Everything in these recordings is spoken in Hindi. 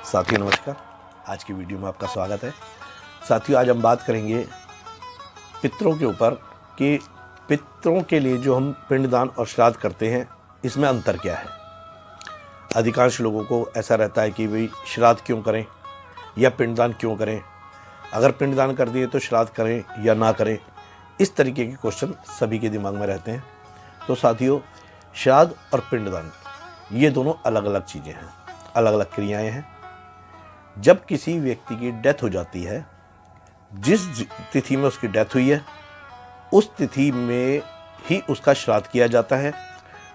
साथियों नमस्कार। आज की वीडियो में आपका स्वागत है। साथियों आज हम बात करेंगे पितरों के ऊपर कि पितरों के लिए जो हम पिंडदान और श्राद्ध करते हैं इसमें अंतर क्या है। अधिकांश लोगों को ऐसा रहता है कि भाई श्राद्ध क्यों करें या पिंडदान क्यों करें, अगर पिंडदान कर दिए तो श्राद्ध करें या ना करें, इस तरीके के क्वेश्चन सभी के दिमाग में रहते हैं। तो साथियों श्राद्ध और पिंडदान ये दोनों अलग अलग चीज़ें हैं, अलग अलग क्रियाएं हैं। जब किसी व्यक्ति की डेथ हो जाती है, जिस तिथि में उसकी डेथ हुई है उस तिथि में ही उसका श्राद्ध किया जाता है।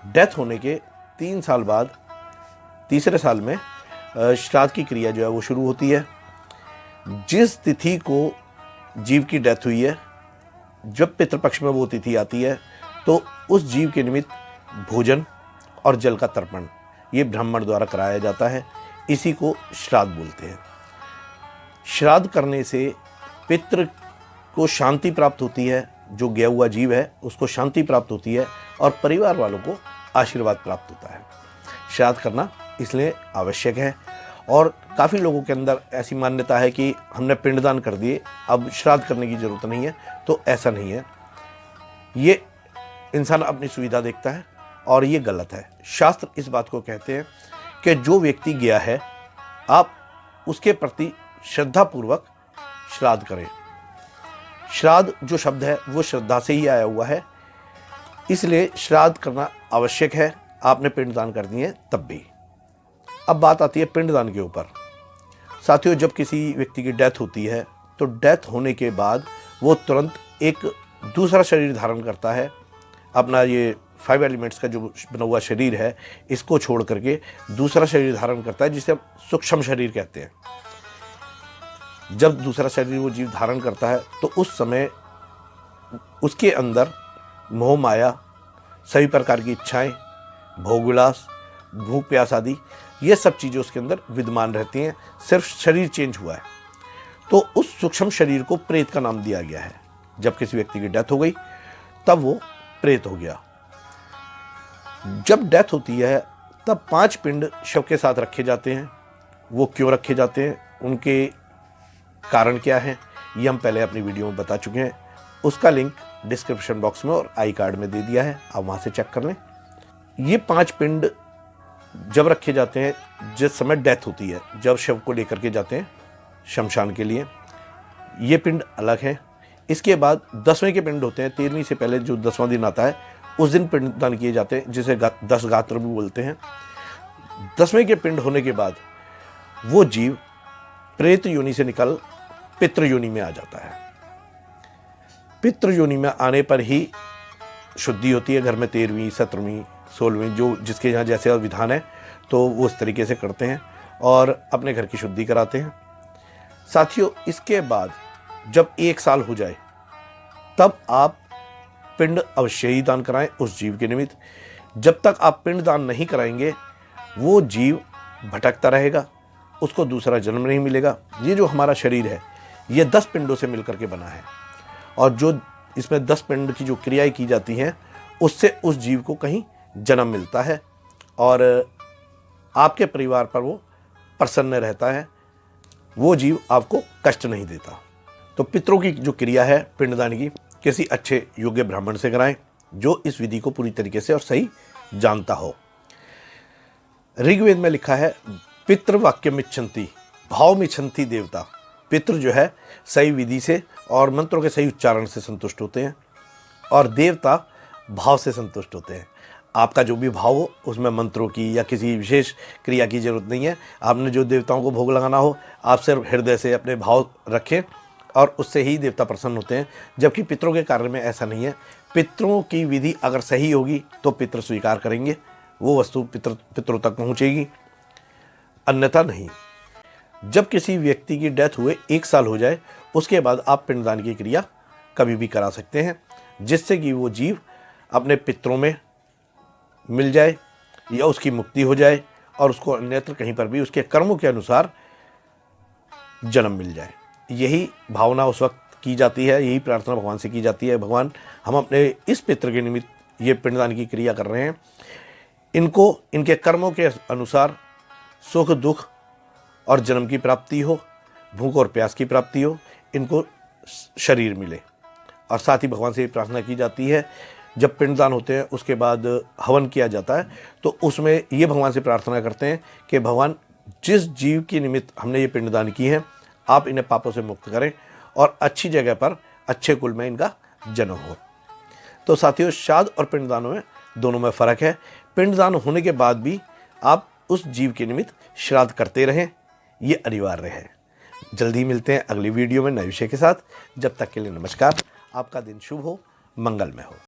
डेथ होने के 3 साल बाद तीसरे साल में श्राद्ध की क्रिया जो है वो शुरू होती है। जिस तिथि को जीव की डेथ हुई है, जब पितृपक्ष में वो तिथि आती है तो उस जीव के निमित्त भोजन और जल का तर्पण ये ब्राह्मण द्वारा कराया जाता है। इसी को श्राद्ध बोलते हैं। श्राद्ध करने से पितृ को शांति प्राप्त होती है, जो गया हुआ जीव है उसको शांति प्राप्त होती है और परिवार वालों को आशीर्वाद प्राप्त होता है। श्राद्ध करना इसलिए आवश्यक है और काफ़ी लोगों के अंदर ऐसी मान्यता है कि हमने पिंडदान कर दिए अब श्राद्ध करने की ज़रूरत नहीं है, तो ऐसा नहीं है। ये इंसान अपनी सुविधा देखता है और ये गलत है। शास्त्र इस बात को कहते हैं कि जो व्यक्ति गया है आप उसके प्रति श्रद्धापूर्वक श्राद्ध करें। श्राद्ध जो शब्द है वो श्रद्धा से ही आया हुआ है, इसलिए श्राद्ध करना आवश्यक है। आपने पिंडदान कर दिए तब भी। अब बात आती है पिंडदान के ऊपर। साथियों जब किसी व्यक्ति की डेथ होती है तो डेथ होने के बाद वो तुरंत एक दूसरा शरीर धारण करता है। अपना ये 5 एलिमेंट्स का जो बना हुआ शरीर है इसको छोड़ करके दूसरा शरीर धारण करता है, जिसे हम सूक्ष्म शरीर कहते हैं। जब दूसरा शरीर वो जीव धारण करता है तो उस समय उसके अंदर मोह माया, सभी प्रकार की इच्छाएं, भोगविलास, भूख प्यास आदि ये सब चीज़ें उसके अंदर विद्यमान रहती हैं। सिर्फ शरीर चेंज हुआ है। तो उस सूक्ष्म शरीर को प्रेत का नाम दिया गया है। जब किसी व्यक्ति की डेथ हो गई तब वो प्रेत हो गया। जब डेथ होती है तब 5 पिंड शव के साथ रखे जाते हैं। वो क्यों रखे जाते हैं, उनके कारण क्या है, ये हम पहले अपनी वीडियो में बता चुके हैं। उसका लिंक डिस्क्रिप्शन बॉक्स में और आई कार्ड में दे दिया है, आप वहाँ से चेक कर लें। ये 5 पिंड जब रखे जाते हैं जिस समय डेथ होती है, जब शव को लेकर के जाते हैं शमशान के लिए, ये पिंड अलग है। इसके बाद 10वें के पिंड होते हैं। 13वीं से पहले जो 10वां दिन आता है उस दिन पिंडदान किए जाते हैं, जिसे 10 गात्र भी बोलते हैं। 10वें के पिंड होने के बाद वो जीव प्रेत योनि से निकल पितृ योनि में आ जाता है। पितृ योनि में आने पर ही शुद्धि होती है। घर में 13वीं, 17वीं, 16वीं जो जिसके यहाँ जैसे विधान है तो वो उस तरीके से करते हैं और अपने घर की शुद्धि कराते हैं। साथियों इसके बाद जब 1 साल हो जाए तब आप पिंड अवश्य ही दान कराएं उस जीव के निमित्त। जब तक आप पिंड दान नहीं कराएंगे वो जीव भटकता रहेगा, उसको दूसरा जन्म नहीं मिलेगा। ये जो हमारा शरीर है ये 10 पिंडों से मिलकर के बना है और जो इसमें 10 पिंड की जो क्रियाएं की जाती हैं उससे उस जीव को कहीं जन्म मिलता है और आपके परिवार पर वो प्रसन्न रहता है। वो जीव आपको कष्ट नहीं देता। तो पितरों की जो क्रिया है पिंडदान की किसी अच्छे योग्य ब्राह्मण से कराएं जो इस विधि को पूरी तरीके से और सही जानता हो। ऋग्वेद में लिखा है पितृ वाक्य मिच्छन्ति भाव मिच्छन्ति देवता। पितृ जो है सही विधि से और मंत्रों के सही उच्चारण से संतुष्ट होते हैं और देवता भाव से संतुष्ट होते हैं। आपका जो भी भाव हो उसमें मंत्रों की या किसी विशेष क्रिया की जरूरत नहीं है। आपने जो देवताओं को भोग लगाना हो आप सिर्फ हृदय से अपने भाव रखें और उससे ही देवता प्रसन्न होते हैं। जबकि पितरों के कार्य में ऐसा नहीं है। पितरों की विधि अगर सही होगी तो पितृ स्वीकार करेंगे, वो वस्तु पितरों तक पहुँचेगी, अन्यथा नहीं। जब किसी व्यक्ति की डेथ हुए 1 साल हो जाए उसके बाद आप पिंडदान की क्रिया कभी भी करा सकते हैं, जिससे कि वो जीव अपने पितरों में मिल जाए या उसकी मुक्ति हो जाए और उसको अन्यत्र कहीं पर भी उसके कर्मों के अनुसार जन्म मिल जाए। यही भावना उस वक्त की जाती है, यही प्रार्थना भगवान से की जाती है। भगवान हम अपने इस पितृ के निमित्त ये पिंडदान की क्रिया कर रहे हैं, इनको इनके कर्मों के अनुसार सुख दुख और जन्म की प्राप्ति हो, भूख और प्यास की प्राप्ति हो, इनको शरीर मिले। और साथ ही भगवान से ये प्रार्थना की जाती है, जब पिंडदान होते हैं उसके बाद हवन किया जाता है तो उसमें ये भगवान से प्रार्थना करते हैं कि भगवान, जिस जीव के निमित्त हमने ये पिंडदान की है, आप इन्हें पापों से मुक्त करें और अच्छी जगह पर अच्छे कुल में इनका जन्म हो। तो साथियों, श्राद्ध और पिंडदानों में दोनों में फ़र्क है। पिंडदान होने के बाद भी आप उस जीव के निमित्त श्राद्ध करते रहें, ये अनिवार्य है। जल्दी मिलते हैं अगली वीडियो में नए विषय के साथ। जब तक के लिए नमस्कार। आपका दिन शुभ हो, मंगलमय हो।